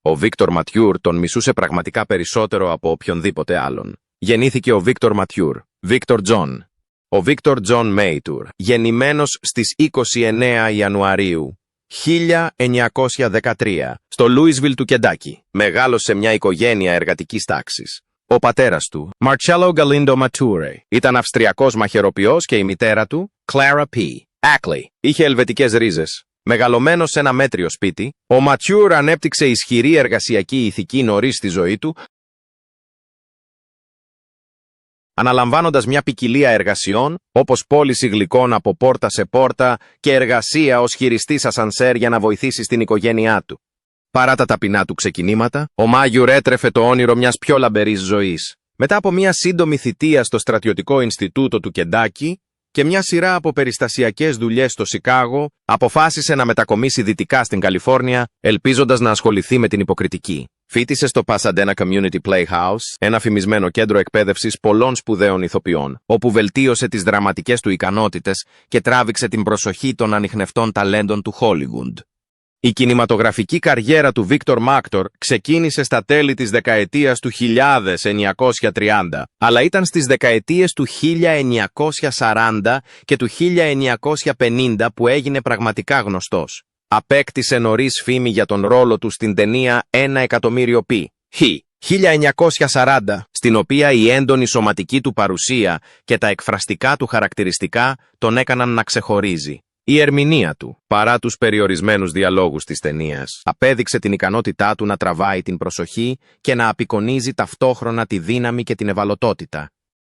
Ο Βίκτορ Ματιούρ τον μισούσε πραγματικά περισσότερο από οποιονδήποτε άλλον. Γεννήθηκε ο Βίκτορ Ματιούρ, Βίκτορ Τζον. Ο Βίκτορ Τζον Μέιτουρ, γεννημένος στις 29 Ιανουαρίου 1913, στο Λούισβιλ του Κεντάκι, μεγάλωσε σε μια οικογένεια εργατικής τάξης. Ο πατέρας του, Μαρτσέλο Γκαλίντο Ματούρε, ήταν Αυστριακός μαχαιροποιός και η μητέρα του, Κλάρα Π. Άκλι, είχε ελβετικές ρίζες. Μεγαλωμένος σε ένα μέτριο σπίτι, ο Ματιούρ ανέπτυξε ισχυρή εργασιακή ηθική νωρίς στη ζωή του, αναλαμβάνοντας μια ποικιλία εργασιών, όπως πώληση γλυκών από πόρτα σε πόρτα και εργασία ως χειριστής ασανσέρ για να βοηθήσει στην οικογένειά του. Παρά τα ταπεινά του ξεκινήματα, ο Μάγιουρ έτρεφε το όνειρο μιας πιο λαμπερής ζωής. Μετά από μια σύντομη θητεία στο στρατιωτικό Ινστιτούτο του Κεντάκι και μια σειρά από περιστασιακές δουλειές στο Σικάγο, αποφάσισε να μετακομίσει δυτικά στην Καλιφόρνια, ελπίζοντας να ασχοληθεί με την υποκριτική. Φοίτησε στο Pasadena Community Playhouse, ένα φημισμένο κέντρο εκπαίδευσης πολλών σπουδαίων ηθοποιών, όπου βελτίωσε τις δραματικές του ικανότητες και τράβηξε την προσοχή των ανιχνευτών ταλέντων του Hollywood. Η κινηματογραφική καριέρα του Βίκτορ Μάκτορ ξεκίνησε στα τέλη της δεκαετίας του 1930, αλλά ήταν στις δεκαετίες του 1940 και του 1950 που έγινε πραγματικά γνωστός. Απέκτησε νωρίς φήμη για τον ρόλο του στην ταινία «Ένα εκατομμύριο πι» 1940, στην οποία η έντονη σωματική του παρουσία και τα εκφραστικά του χαρακτηριστικά τον έκαναν να ξεχωρίζει. Η ερμηνεία του, παρά τους περιορισμένους διαλόγους της ταινίας, απέδειξε την ικανότητά του να τραβάει την προσοχή και να απεικονίζει ταυτόχρονα τη δύναμη και την ευαλωτότητα.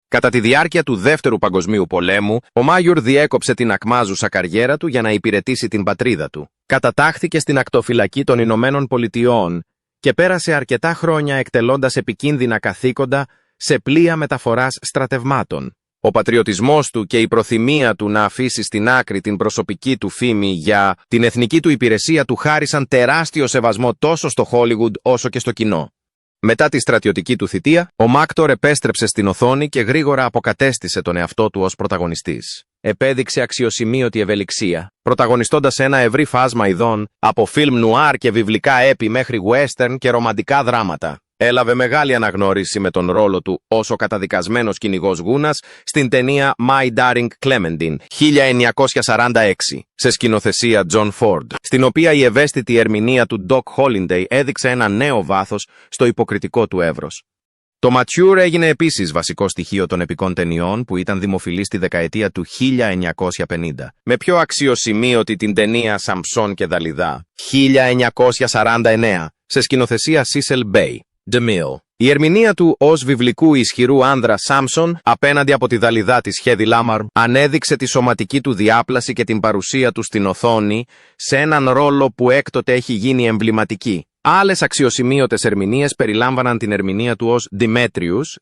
Κατά τη διάρκεια του Δεύτερου Παγκοσμίου Πολέμου, ο Μάγιουρ διέκοψε την ακμάζουσα καριέρα του για να υπηρετήσει την πατρίδα του. Κατατάχθηκε στην ακτοφυλακή των Ηνωμένων Πολιτειών και πέρασε αρκετά χρόνια εκτελώντας επικίνδυνα καθήκοντα σε πλοία μεταφοράς στρατευμάτων. Ο πατριωτισμός του και η προθυμία του να αφήσει στην άκρη την προσωπική του φήμη για την εθνική του υπηρεσία του χάρισαν τεράστιο σεβασμό τόσο στο Hollywood όσο και στο κοινό. Μετά τη στρατιωτική του θητεία, ο Μάκτορ επέστρεψε στην οθόνη και γρήγορα αποκατέστησε τον εαυτό του ως πρωταγωνιστής. Επέδειξε αξιοσημείωτη ευελιξία, πρωταγωνιστώντας ένα ευρύ φάσμα ειδών, από φιλμ νουάρ και βιβλικά έπι μέχρι western και ρομαντικά δράματα. Έλαβε μεγάλη αναγνώριση με τον ρόλο του ως ο καταδικασμένος κυνηγός γούνας στην ταινία My Darling Clementine 1946, σε σκηνοθεσία John Ford, στην οποία η ευαίσθητη ερμηνεία του Doc Holliday έδειξε ένα νέο βάθος στο υποκριτικό του εύρος. Το Ματιούρ έγινε επίσης βασικό στοιχείο των επικών ταινιών που ήταν δημοφιλή στη δεκαετία του 1950, με πιο αξιοσημείωτη την ταινία Σαμψόν και Δαλιδά 1949, σε σκηνοθεσία Cecil B. DeMille. Η ερμηνεία του ως βιβλικού ισχυρού άνδρα Σάμψον απέναντι από τη Δαλιδά της Χέδι Λάμαρ ανέδειξε τη σωματική του διάπλαση και την παρουσία του στην οθόνη σε έναν ρόλο που έκτοτε έχει γίνει εμβληματική. Άλλες αξιοσημείωτες ερμηνείες περιλάμβαναν την ερμηνεία του ως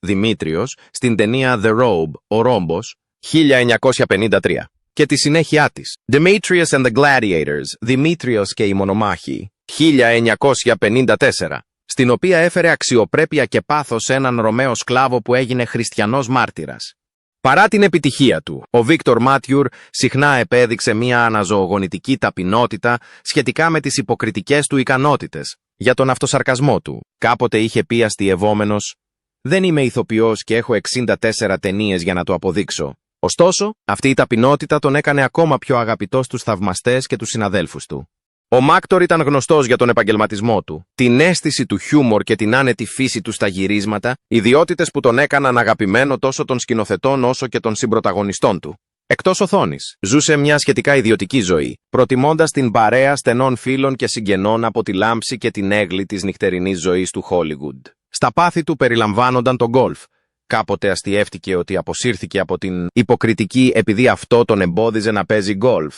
Δημήτριος, στην ταινία The Robe, ο Ρόμπος, 1953, και τη συνέχειά της, Demetrius and the Gladiators, Δημήτριος και οι Μονομάχοι, 1954. Στην οποία έφερε αξιοπρέπεια και πάθος σε έναν Ρωμαίο σκλάβο που έγινε χριστιανός μάρτυρας. Παρά την επιτυχία του, ο Βίκτορ Μάτιουρ συχνά επέδειξε μια αναζωογονητική ταπεινότητα σχετικά με τις υποκριτικές του ικανότητες. Για τον αυτοσαρκασμό του, κάποτε είχε πει αστειευόμενος «Δεν είμαι ηθοποιός και έχω 64 ταινίες για να το αποδείξω». Ωστόσο, αυτή η ταπεινότητα τον έκανε ακόμα πιο αγαπητό στους θαυμαστές και τους συναδέλφους του. Ο Μάκτορ ήταν γνωστός για τον επαγγελματισμό του, την αίσθηση του χιούμορ και την άνετη φύση του στα γυρίσματα, ιδιότητες που τον έκαναν αγαπημένο τόσο των σκηνοθετών όσο και των συμπρωταγωνιστών του. Εκτός οθόνης, ζούσε μια σχετικά ιδιωτική ζωή, προτιμώντας την παρέα στενών φίλων και συγγενών από τη λάμψη και την έγκλη της νυχτερινής ζωής του Hollywood. Στα πάθη του περιλαμβάνονταν το γκολφ. Κάποτε αστιεύτηκε ότι αποσύρθηκε από την υποκριτική επειδή αυτό τον εμπόδιζε να παίζει γκολφ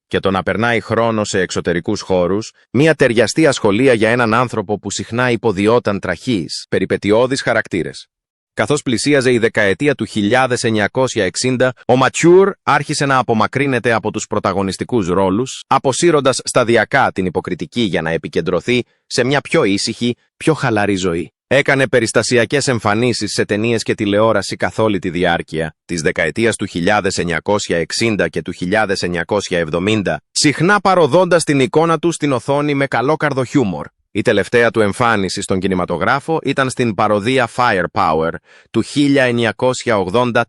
και το να περνάει χρόνο σε εξωτερικούς χώρους, μια ταιριαστή ασχολία για έναν άνθρωπο που συχνά υποδιόταν τραχείς, περιπετειώδεις χαρακτήρες. Καθώς πλησίαζε η δεκαετία του 1960, ο Ματιούρ άρχισε να απομακρύνεται από τους πρωταγωνιστικούς ρόλους, αποσύροντας σταδιακά την υποκριτική για να επικεντρωθεί σε μια πιο ήσυχη, πιο χαλαρή ζωή. Έκανε περιστασιακές εμφανίσεις σε ταινίες και τηλεόραση καθ' όλη τη διάρκεια της δεκαετίας του 1960 και του 1970, συχνά παροδώντας την εικόνα του στην οθόνη με καλόκαρδο χιούμορ. Η τελευταία του εμφάνιση στον κινηματογράφο ήταν στην παροδία Firepower του 1984,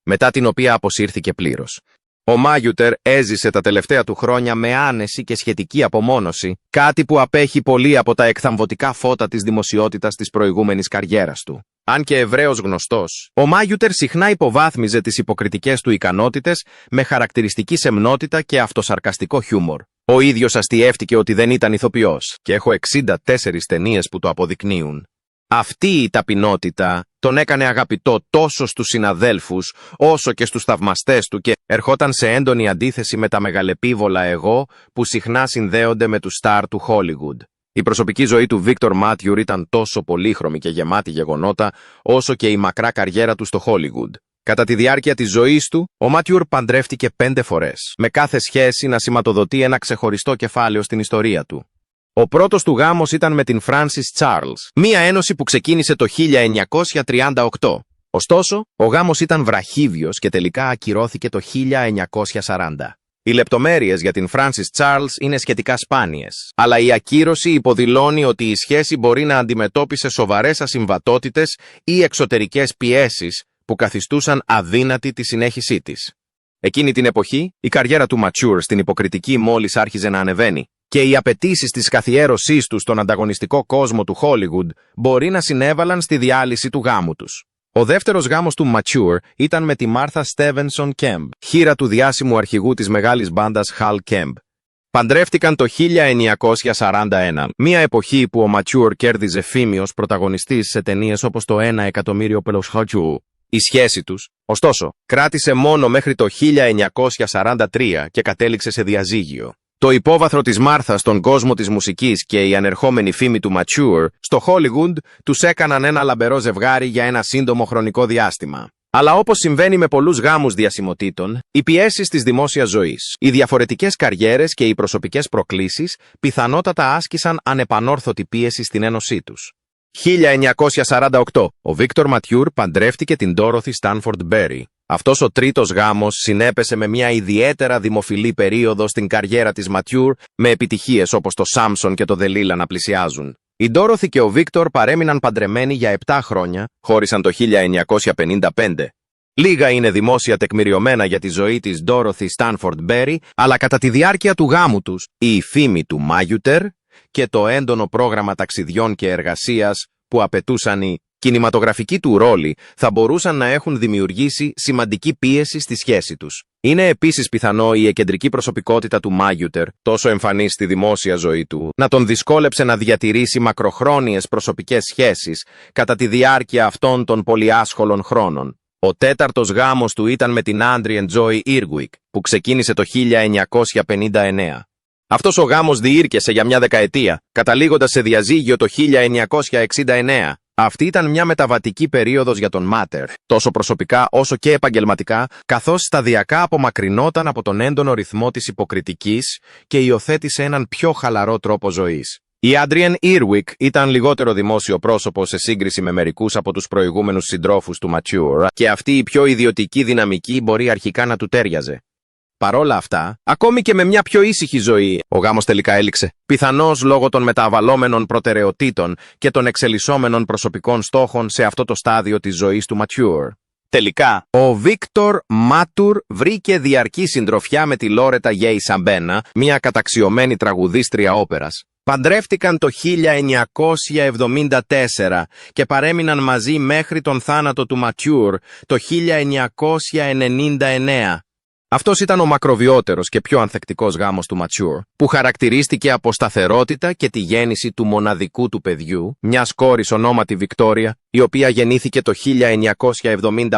μετά την οποία αποσύρθηκε πλήρως. Ο Μάγιουτερ έζησε τα τελευταία του χρόνια με άνεση και σχετική απομόνωση, κάτι που απέχει πολύ από τα εκθαμβωτικά φώτα της δημοσιότητας της προηγούμενης καριέρας του. Αν και ευρέως γνωστός, ο Μάγιουτερ συχνά υποβάθμιζε τις υποκριτικές του ικανότητες με χαρακτηριστική σεμνότητα και αυτοσαρκαστικό χιούμορ. Ο ίδιος αστιεύτηκε ότι δεν ήταν ηθοποιός και έχω 64 ταινίες που το αποδεικνύουν. Αυτή η ταπεινότητα τον έκανε αγαπητό τόσο στους συναδέλφους όσο και στους θαυμαστές του και ερχόταν σε έντονη αντίθεση με τα μεγαλεπίβολα εγώ που συχνά συνδέονται με τους στάρ του Hollywood. Η προσωπική ζωή του Βίκτορ Μάτιουρ ήταν τόσο πολύχρωμη και γεμάτη γεγονότα όσο και η μακρά καριέρα του στο Hollywood. Κατά τη διάρκεια της ζωής του, ο Μάτιουρ παντρεύτηκε 5 φορές, με κάθε σχέση να σηματοδοτεί ένα ξεχωριστό κεφάλαιο στην ιστορία του. Ο πρώτος του γάμος ήταν με την Frances Charles, μία ένωση που ξεκίνησε το 1938. Ωστόσο, ο γάμος ήταν βραχύβιος και τελικά ακυρώθηκε το 1940. Οι λεπτομέρειες για την Frances Charles είναι σχετικά σπάνιες, αλλά η ακύρωση υποδηλώνει ότι η σχέση μπορεί να αντιμετώπισε σοβαρές ασυμβατότητες ή εξωτερικές πιέσεις που καθιστούσαν αδύνατη τη συνέχισή της. Εκείνη την εποχή, η καριέρα του Mature στην υποκριτική μόλις άρχιζε να ανεβαίνει και οι απαιτήσεις της καθιέρωσής του στον ανταγωνιστικό κόσμο του Hollywood μπορεί να συνέβαλαν στη διάλυση του γάμου τους. Ο δεύτερος γάμος του Mature ήταν με τη Martha Stevenson Kemp, χήρα του διάσημου αρχηγού της μεγάλης μπάντας Hal Kemp. Παντρεύτηκαν το 1941, μια εποχή που ο Mature κέρδιζε φήμη ως πρωταγωνιστής σε ταινίες όπως το 1 εκατομμύριο πελοσχατζού. Η σχέση τους, ωστόσο, κράτησε μόνο μέχρι το 1943 και κατέληξε σε διαζύγιο. Το υπόβαθρο της Μάρθα στον κόσμο της μουσικής και η ανερχόμενη φήμη του Mature στο Hollywood τους έκαναν ένα λαμπερό ζευγάρι για ένα σύντομο χρονικό διάστημα. Αλλά όπως συμβαίνει με πολλούς γάμους διασημοτήτων, οι πιέσεις της δημόσιας ζωής, οι διαφορετικές καριέρες και οι προσωπικές προκλήσεις πιθανότατα άσκησαν ανεπανόρθωτη πίεση στην ένωσή τους. 1948. Ο Βίκτορ Ματιούρ παντρεύτηκε την Ντόροθι Στάνφορντ Μπέρι. Αυτός ο τρίτος γάμος συνέπεσε με μια ιδιαίτερα δημοφιλή περίοδο στην καριέρα της Ματιούρ, με επιτυχίες όπως το Σάμψον και το Δελίλα να πλησιάζουν. Η Ντόροθι και ο Βίκτορ παρέμειναν παντρεμένοι για 7 χρόνια, χώρισαν το 1955. Λίγα είναι δημόσια τεκμηριωμένα για τη ζωή της Ντόροθι Στάνφορντ Μπέρι, αλλά κατά τη διάρκεια του γάμου τους, η φήμη του Μάγιουτερ και το έντονο πρόγραμμα ταξιδιών και εργασίας που απαιτούσαν οι κινηματογραφικοί του ρόλοι θα μπορούσαν να έχουν δημιουργήσει σημαντική πίεση στη σχέση τους. Είναι επίσης πιθανό η εκεντρική προσωπικότητα του Μάγιουτερ, τόσο εμφανής στη δημόσια ζωή του, να τον δυσκόλεψε να διατηρήσει μακροχρόνιες προσωπικές σχέσεις κατά τη διάρκεια αυτών των πολυάσχολων χρόνων. Ο τέταρτος γάμος του ήταν με την Adrienne Joy Irwick, που ξεκίνησε το 1959. Αυτός ο γάμος διήρκεσε για μια δεκαετία, καταλήγοντας σε διαζύγιο το 1969. Αυτή ήταν μια μεταβατική περίοδος για τον Μάτερ, τόσο προσωπικά όσο και επαγγελματικά, καθώς σταδιακά απομακρυνόταν από τον έντονο ρυθμό της υποκριτικής και υιοθέτησε έναν πιο χαλαρό τρόπο ζωής. Η Adrienne Irwick ήταν λιγότερο δημόσιο πρόσωπο σε σύγκριση με μερικούς από τους προηγούμενους συντρόφους του Mature και αυτή η πιο ιδιωτική δυναμική μπορεί αρχικά να του τέριαζε. Παρόλα αυτά, ακόμη και με μια πιο ήσυχη ζωή, ο γάμος τελικά έληξε. Πιθανώς λόγω των μεταβαλλόμενων προτεραιοτήτων και των εξελισσόμενων προσωπικών στόχων σε αυτό το στάδιο της ζωής του Mature. Τελικά, ο Βίκτορ Μάτουρ βρήκε διαρκή συντροφιά με τη Λόρετα Γκέι Σαμπένα, μια καταξιωμένη τραγουδίστρια όπερας. Παντρεύτηκαν το 1974 και παρέμειναν μαζί μέχρι τον θάνατο του Mature το 1999. Αυτός ήταν ο μακροβιότερος και πιο ανθεκτικός γάμος του Mature, που χαρακτηρίστηκε από σταθερότητα και τη γέννηση του μοναδικού του παιδιού, μιας κόρης ονόματι Βικτόρια, η οποία γεννήθηκε το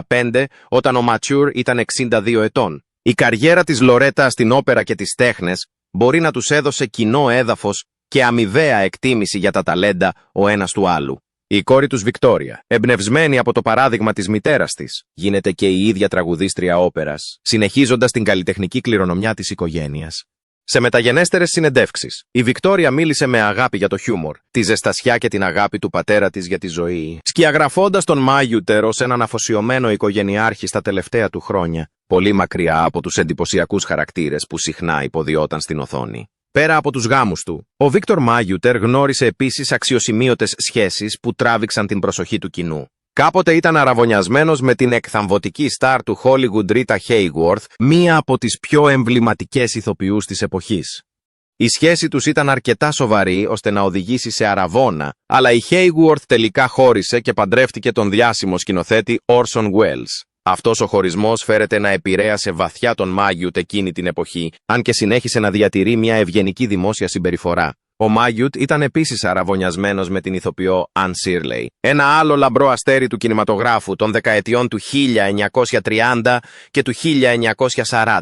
1975 όταν ο Mature ήταν 62 ετών. Η καριέρα της Λορέτα στην όπερα και τις τέχνες μπορεί να τους έδωσε κοινό έδαφος και αμοιβαία εκτίμηση για τα ταλέντα ο ένας του άλλου. Η κόρη τους Βικτόρια, εμπνευσμένη από το παράδειγμα της μητέρας της, γίνεται και η ίδια τραγουδίστρια όπερας, συνεχίζοντας την καλλιτεχνική κληρονομιά της οικογένειας. Σε μεταγενέστερες συνεντεύξεις, η Βικτόρια μίλησε με αγάπη για το χιούμορ, τη ζεστασιά και την αγάπη του πατέρα της για τη ζωή, σκιαγραφώντας τον Μάγιουτερ ως έναν αφοσιωμένο οικογενειάρχη στα τελευταία του χρόνια, πολύ μακριά από τους εντυπωσιακούς χαρακτήρες που συχνά υποδιόταν στην οθόνη. Πέρα από τους γάμους του, ο Βίκτορ Μάγιουτερ γνώρισε επίσης αξιοσημείωτες σχέσεις που τράβηξαν την προσοχή του κοινού. Κάποτε ήταν αραβωνιασμένος με την εκθαμβωτική στάρ του Hollywood Rita Hayworth, μία από τις πιο εμβληματικές ηθοποιούς της εποχής. Η σχέση τους ήταν αρκετά σοβαρή ώστε να οδηγήσει σε αραβώνα, αλλά η Hayworth τελικά χώρισε και παντρεύτηκε τον διάσημο σκηνοθέτη Orson Welles. Αυτός ο χωρισμός φέρεται να επηρέασε βαθιά τον Μάγιουτ εκείνη την εποχή, αν και συνέχισε να διατηρεί μια ευγενική δημόσια συμπεριφορά. Ο Μάγιουτ ήταν επίσης αραβωνιασμένος με την ηθοποιό Ann Shirley, ένα άλλο λαμπρό αστέρι του κινηματογράφου των δεκαετιών του 1930 και του 1940.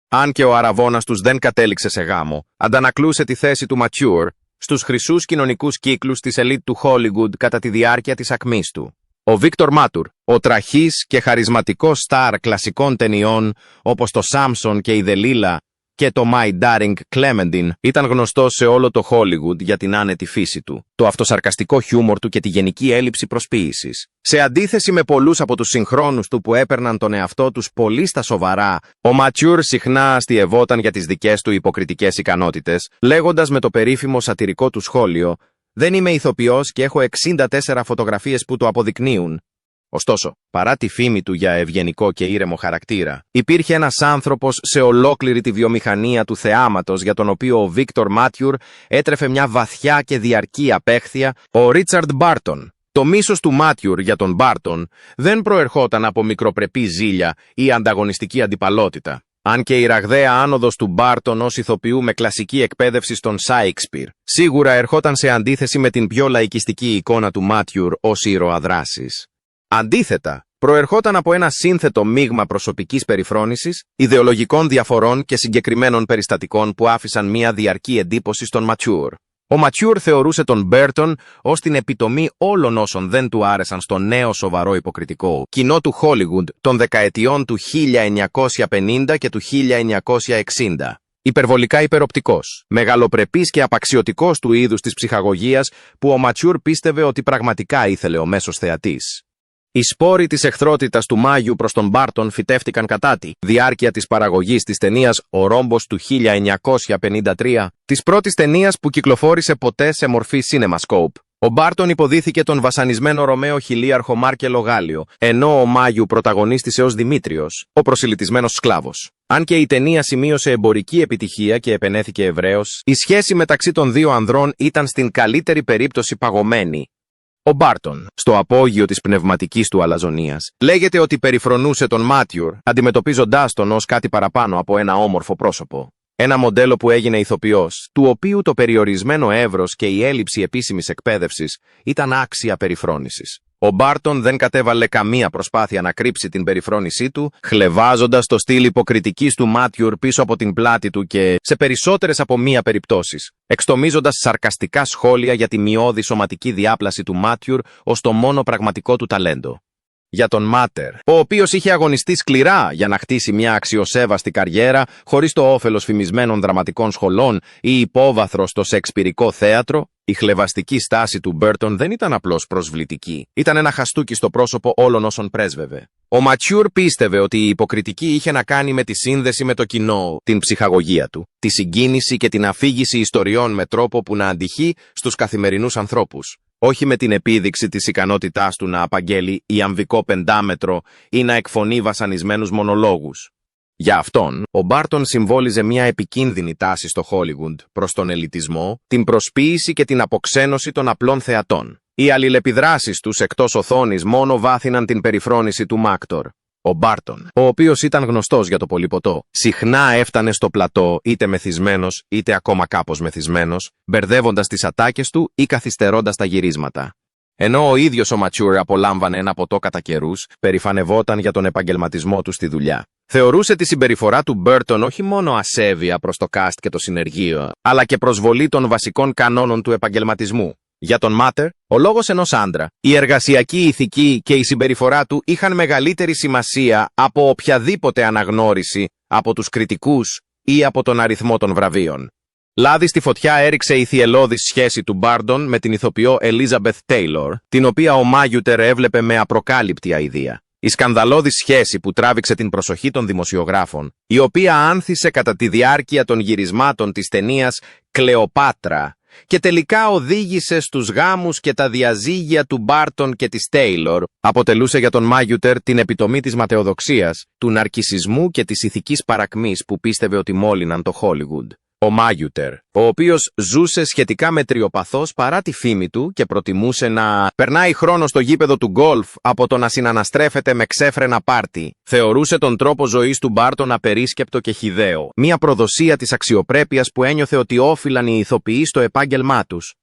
Αν και ο αραβώνας τους δεν κατέληξε σε γάμο, αντανακλούσε τη θέση του mature στους χρυσούς κοινωνικούς κύκλους της ελίτ του Hollywood κατά τη διάρκεια της ακμής του. Ο Βίκτορ Μάτουρ, ο τραχής και χαρισματικός στάρ κλασικών ταινιών όπως το Σάμψον και η Δελίλα και το My Darling Clementine, ήταν γνωστός σε όλο το Hollywood για την άνετη φύση του, το αυτοσαρκαστικό χιούμορ του και τη γενική έλλειψη προσποίησης. Σε αντίθεση με πολλούς από τους συγχρόνους του που έπαιρναν τον εαυτό τους πολύ στα σοβαρά, ο Ματσούρ συχνά αστειευόταν για τις δικές του υποκριτικές ικανότητες, λέγοντας με το περίφημο σατυρικό του σχόλιο «Δεν είμαι ηθοποιός και έχω 64 φωτογραφίες που το αποδεικνύουν». Ωστόσο, παρά τη φήμη του για ευγενικό και ήρεμο χαρακτήρα, υπήρχε ένας άνθρωπος σε ολόκληρη τη βιομηχανία του θεάματος για τον οποίο ο Βίκτορ Μάτιουρ έτρεφε μια βαθιά και διαρκή απέχθεια, ο Ρίτσαρντ Μπάρτον. Το μίσος του Μάτιουρ για τον Μπάρτον δεν προερχόταν από μικροπρεπή ζήλια ή ανταγωνιστική αντιπαλότητα. Αν και η ραγδαία άνοδος του Μπάρτον ως ηθοποιού με κλασική εκπαίδευση στον Σάικσπιρ σίγουρα ερχόταν σε αντίθεση με την πιο λαϊκιστική εικόνα του Μάτιουρ ως ήρωα δράσης. Αντίθετα, προερχόταν από ένα σύνθετο μείγμα προσωπικής περιφρόνησης, ιδεολογικών διαφορών και συγκεκριμένων περιστατικών που άφησαν μια διαρκή εντύπωση στον Ματσούρ. Ο Ματσούρ θεωρούσε τον Μπέρτον ως την επιτομή όλων όσων δεν του άρεσαν στο νέο σοβαρό υποκριτικό κοινό του Hollywood των δεκαετιών του 1950 και του 1960. Υπερβολικά υπεροπτικός, μεγαλοπρεπής και απαξιωτικός του είδους της ψυχαγωγίας που ο Ματσούρ πίστευε ότι πραγματικά ήθελε ο μέσος θεατής. Οι σπόροι της εχθρότητας του Μάγιου προς τον Μπάρτον φυτεύτηκαν κατά τη διάρκεια της παραγωγής της ταινίας «Ο Ρόμπος» του 1953, της πρώτης ταινίας που κυκλοφόρησε ποτέ σε μορφή CinemaScope. Ο Μπάρτον υποδίθηκε τον βασανισμένο Ρωμαίο χιλίαρχο Μάρκελο Γάλλιο, ενώ ο Μάγιου πρωταγωνίστησε ως Δημήτριος, ο προσιλητισμένος σκλάβος. Αν και η ταινία σημείωσε εμπορική επιτυχία και επενέθηκε ευρέως, η σχέση μεταξύ των δύο ανδρών ήταν στην καλύτερη περίπτωση παγωμένη. Ο Μπάρτον, στο απόγειο της πνευματικής του αλαζονίας, λέγεται ότι περιφρονούσε τον Μάτιουρ, αντιμετωπίζοντάς τον ως κάτι παραπάνω από ένα όμορφο πρόσωπο. Ένα μοντέλο που έγινε ηθοποιός, του οποίου το περιορισμένο εύρος και η έλλειψη επίσημης εκπαίδευσης ήταν άξια περιφρόνησης. Ο Μπάρτον δεν κατέβαλε καμία προσπάθεια να κρύψει την περιφρόνησή του, χλευάζοντας το στυλ υποκριτικής του Μάτιουρ πίσω από την πλάτη του και σε περισσότερες από μία περιπτώσεις, εξτομίζοντας σαρκαστικά σχόλια για τη μειώδη σωματική διάπλαση του Μάτιουρ ως το μόνο πραγματικό του ταλέντο. Για τον Μάτερ, ο οποίος είχε αγωνιστεί σκληρά για να χτίσει μια αξιοσέβαστη καριέρα χωρίς το όφελος φημισμένων δραματικών σχολών ή υπόβαθρο στο σεξπυρικό θέατρο, η χλευαστική στάση του Μπέρτον δεν ήταν απλώς προσβλητική, ήταν ένα χαστούκι στο πρόσωπο όλων όσων πρέσβευε. Ο Ματσούρ πίστευε ότι η υποκριτική είχε να κάνει με τη σύνδεση με το κοινό, την ψυχαγωγία του, τη συγκίνηση και την αφήγηση ιστοριών με τρόπο που να αντυχεί στους καθημερινούς ανθρώπους. Όχι με την επίδειξη της ικανότητάς του να απαγγέλει ιαμβικό πεντάμετρο ή να εκφωνεί βασανισμένους μονολόγους. Για αυτόν, ο Μπάρτον συμβόλιζε μια επικίνδυνη τάση στο Hollywood προς τον ελιτισμό, την προσποίηση και την αποξένωση των απλών θεατών. Οι αλληλεπιδράσεις τους εκτός οθόνης μόνο βάθυναν την περιφρόνηση του Μάκτορ. Ο Μπάρτον, ο οποίος ήταν γνωστός για το πολυποτό, συχνά έφτανε στο πλατό είτε μεθυσμένος είτε ακόμα κάπως μεθυσμένος, μπερδεύοντας τις ατάκες του ή καθυστερώντας τα γυρίσματα. Ενώ ο ίδιος ο Ματσούρ απολάμβανε ένα ποτό κατά καιρούς, περηφανευόταν για τον επαγγελματισμό του στη δουλειά. Θεωρούσε τη συμπεριφορά του Μπέρτον όχι μόνο ασέβεια προς το cast και το συνεργείο, αλλά και προσβολή των βασικών κανόνων του επαγγελματισμού. Για τον Μάτερ, ο λόγος ενός άντρα, η εργασιακή ηθική και η συμπεριφορά του είχαν μεγαλύτερη σημασία από οποιαδήποτε αναγνώριση από τους κριτικούς ή από τον αριθμό των βραβείων. Λάδι στη φωτιά έριξε η θυελλώδης σχέση του Μπάρτον με την ηθοποιό Elizabeth Taylor, την οποία ο Μάγιουτερ έβλεπε με απροκάλυπτη αηδία. Η σκανδαλώδη σχέση που τράβηξε την προσοχή των δημοσιογράφων, η οποία άνθησε κατά τη διάρκεια των γυρισμάτων της ταινίας «Κλεοπάτρα» και τελικά οδήγησε στους γάμους και τα διαζύγια του Μπάρτον και της Τέιλορ, αποτελούσε για τον Μάγιουτερ την επιτομή της ματαιοδοξίας, του ναρκισσισμού και της ηθικής παρακμής που πίστευε ότι μόλυναν το Χόλιγουντ. Ο Μάγιουτερ, ο οποίος ζούσε σχετικά μετριοπαθώς παρά τη φήμη του και προτιμούσε να περνάει χρόνο στο γήπεδο του γκολφ από το να συναναστρέφεται με ξέφρενα πάρτι, θεωρούσε τον τρόπο ζωής του Μπάρτον απερίσκεπτο και χυδαίο, μια προδοσία της αξιοπρέπειας που ένιωθε ότι όφυλαν οι ηθοποιοί στο επάγγελμά τους.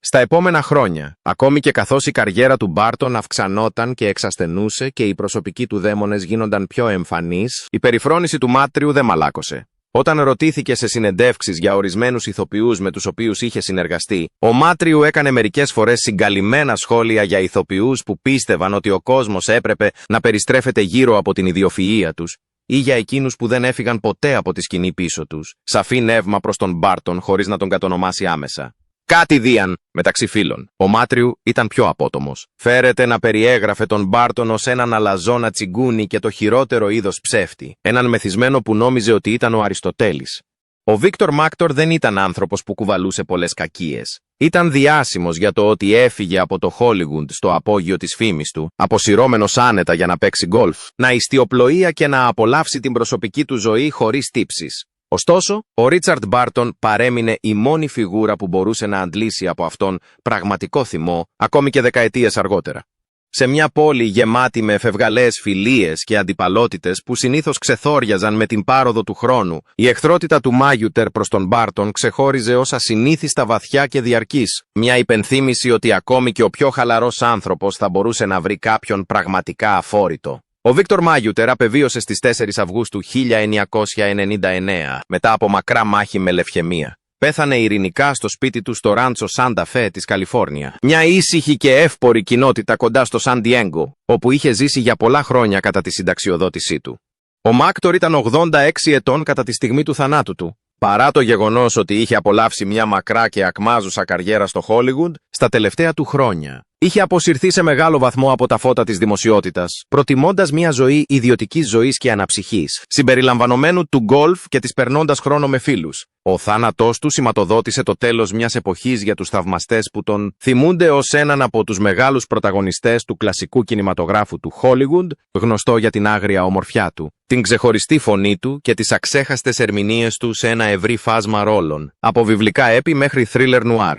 Στα επόμενα χρόνια, ακόμη και καθώς η καριέρα του Μπάρτον αυξανόταν και εξασθενούσε και οι προσωπικοί του δαίμονες γίνονταν πιο εμφανείς, η περιφρόνηση του Μάτριου δεν μαλάκωσε. Όταν ρωτήθηκε σε συνεντεύξεις για ορισμένους ηθοποιούς με τους οποίους είχε συνεργαστεί, ο Μάτριου έκανε μερικές φορές συγκαλυμμένα σχόλια για ηθοποιούς που πίστευαν ότι ο κόσμος έπρεπε να περιστρέφεται γύρω από την ιδιοφυΐα τους, ή για εκείνους που δεν έφυγαν ποτέ από τη σκηνή πίσω τους, σαφή νεύμα προς τον Μπάρτον χωρίς να τον κατονομάσει άμεσα. Κάτι δίαν μεταξύ φίλων. Ο Μάτριου ήταν πιο απότομος. Φέρεται να περιέγραφε τον Μπάρτον ως έναν αλαζόνα τσιγκούνι και το χειρότερο είδος ψεύτη, έναν μεθυσμένο που νόμιζε ότι ήταν ο Αριστοτέλης. Ο Βίκτορ Μάκτορ δεν ήταν άνθρωπος που κουβαλούσε πολλές κακίες. Ήταν διάσημος για το ότι έφυγε από το Χόλιγουντ στο απόγειο της φήμης του, αποσυρώμενος άνετα για να παίξει γκολφ, να ιστιοπλοεία και να απολαύσει την προσωπική του ζωή χωρίς τύψεις. Ωστόσο, ο Ρίτσαρντ Μπάρτον παρέμεινε η μόνη φιγούρα που μπορούσε να αντλήσει από αυτόν πραγματικό θυμό, ακόμη και δεκαετίες αργότερα. Σε μια πόλη γεμάτη με φευγαλές φιλίες και αντιπαλότητες που συνήθως ξεθόριαζαν με την πάροδο του χρόνου, η εχθρότητα του Μάγιουτερ προς τον Μπάρτον ξεχώριζε ως ασυνήθιστα βαθιά και διαρκής, μια υπενθύμηση ότι ακόμη και ο πιο χαλαρός άνθρωπος θα μπορούσε να βρει κάποιον πραγματικά αφόρητο. Ο Βίκτορ Μάγιουτερ απεβίωσε στις 4 Αυγούστου 1999, μετά από μακρά μάχη με λευχαιμία. Πέθανε ειρηνικά στο σπίτι του στο Ράντσο Σάντα Φέ της Καλιφόρνια, μια ήσυχη και εύπορη κοινότητα κοντά στο Σαν Ντιέγκο, όπου είχε ζήσει για πολλά χρόνια κατά τη συνταξιοδότησή του. Ο Μάκτορ ήταν 86 ετών κατά τη στιγμή του θανάτου του. Παρά το γεγονός ότι είχε απολαύσει μια μακρά και ακμάζουσα καριέρα στο Χόλιγουντ, στα τελευταία του χρόνια είχε αποσυρθεί σε μεγάλο βαθμό από τα φώτα της δημοσιότητας, προτιμώντας μια ζωή ιδιωτικής ζωής και αναψυχής, συμπεριλαμβανομένου του γκολφ και της περνώντας χρόνο με φίλους. Ο θάνατός του σηματοδότησε το τέλος μιας εποχής για τους θαυμαστές που τον θυμούνται ως έναν από τους μεγάλους πρωταγωνιστές του κλασικού κινηματογράφου του Χόλιγουντ, γνωστό για την άγρια ομορφιά του, την ξεχωριστή φωνή του και τις αξέχαστες ερμηνείες του σε ένα ευρύ φάσμα ρόλων, από βιβλικά έπι μέχρι θρίλερ νουάρ.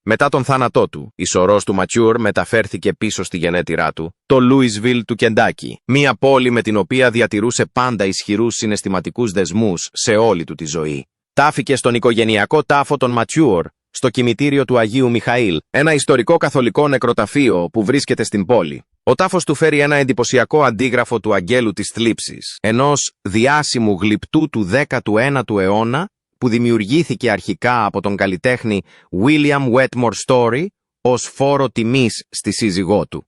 Μετά τον θάνατό του, η σωρός του Ματσούρ μεταφέρθηκε πίσω στη γενέτειρά του, το Λούισβιλ του Κεντάκι, μια πόλη με την οποία διατηρούσε πάντα ισχυρούς συναισθηματικούς δεσμούς σε όλη του τη ζωή. Τάφηκε στον οικογενειακό τάφο των Ματσούρ, στο κημητήριο του Αγίου Μιχαήλ, ένα ιστορικό καθολικό νεκροταφείο που βρίσκεται στην πόλη. Ο τάφος του φέρει ένα εντυπωσιακό αντίγραφο του Αγγέλου της Θλίψης, ενός διάσημου γλυπτού του 19ου αιώνα, που δημιουργήθηκε αρχικά από τον καλλιτέχνη William Wetmore Story ως φόρο τιμής στη σύζυγό του.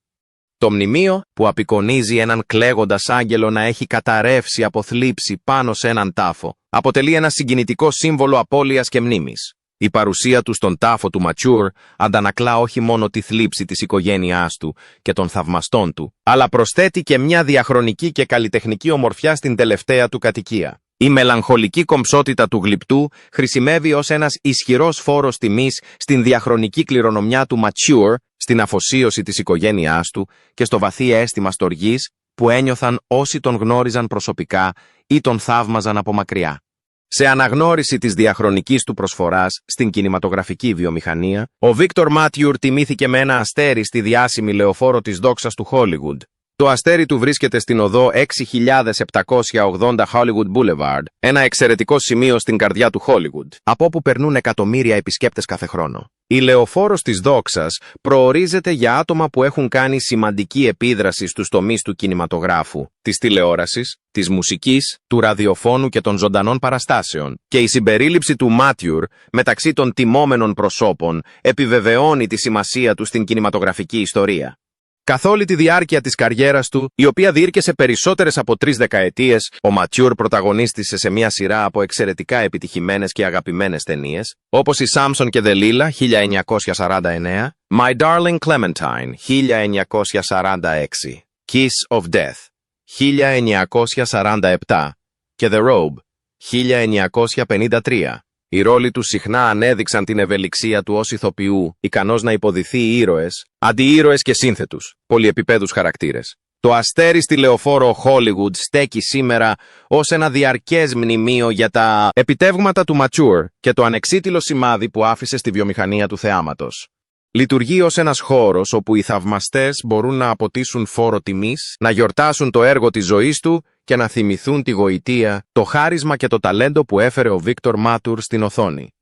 Το μνημείο, που απεικονίζει έναν κλαίγοντας άγγελο να έχει καταρρεύσει από θλίψη πάνω σε έναν τάφο, αποτελεί ένα συγκινητικό σύμβολο απώλειας και μνήμης. Η παρουσία του στον τάφο του Ματσούρ αντανακλά όχι μόνο τη θλίψη της οικογένειάς του και των θαυμαστών του, αλλά προσθέτει και μια διαχρονική και καλλιτεχνική ομορφιά στην τελευταία του κατοικία. Η μελαγχολική κομψότητα του γλυπτού χρησιμεύει ως ένας ισχυρός φόρος τιμής στην διαχρονική κληρονομιά του Ματσούρ, στην αφοσίωση της οικογένειάς του και στο βαθύ αίσθημα στοργής που ένιωθαν όσοι τον γνώριζαν προσωπικά ή τον θαύμαζαν από μακριά. Σε αναγνώριση της διαχρονικής του προσφοράς στην κινηματογραφική βιομηχανία, ο Βίκτορ Μάτιουρ τιμήθηκε με ένα αστέρι στη διάσημη λεωφόρο της δόξας του Χόλιγουντ. Το αστέρι του βρίσκεται στην οδό 6780 Hollywood Boulevard, ένα εξαιρετικό σημείο στην καρδιά του Χόλιγουντ, από όπου περνούν εκατομμύρια επισκέπτες κάθε χρόνο. Η λεωφόρος της δόξας προορίζεται για άτομα που έχουν κάνει σημαντική επίδραση στους τομείς του κινηματογράφου, της τηλεόρασης, της μουσικής, του ραδιοφώνου και των ζωντανών παραστάσεων, και η συμπερίληψη του Μάτιουρ μεταξύ των τιμόμενων προσώπων επιβεβαιώνει τη σημασία του στην κινηματογραφική ιστορία. Καθ' όλη τη διάρκεια της καριέρας του, η οποία διήρκεσε περισσότερες από 3 δεκαετίες, ο Ματσούρ πρωταγωνίστησε σε μια σειρά από εξαιρετικά επιτυχημένες και αγαπημένες ταινίες, όπως η Σάμψον και Δελίλα 1949, My Darling Clementine 1946 Kiss of Death, 1947 και The Robe, 1953. Οι ρόλοι του συχνά ανέδειξαν την ευελιξία του ως ηθοποιού, ικανός να υποδηθεί ήρωες, αντιήρωες και σύνθετους, πολυεπιπέδους χαρακτήρες. Το αστέρι στη λεωφόρο Hollywood στέκει σήμερα ως ένα διαρκές μνημείο για τα επιτεύγματα του Mature και το ανεξίτηλο σημάδι που άφησε στη βιομηχανία του θεάματος. Λειτουργεί ως ένας χώρος όπου οι θαυμαστές μπορούν να αποτίσουν φόρο τιμής, να γιορτάσουν το έργο της ζωής του και να θυμηθούν τη γοητεία, το χάρισμα και το ταλέντο που έφερε ο Βίκτορ Μάτουρ στην οθόνη.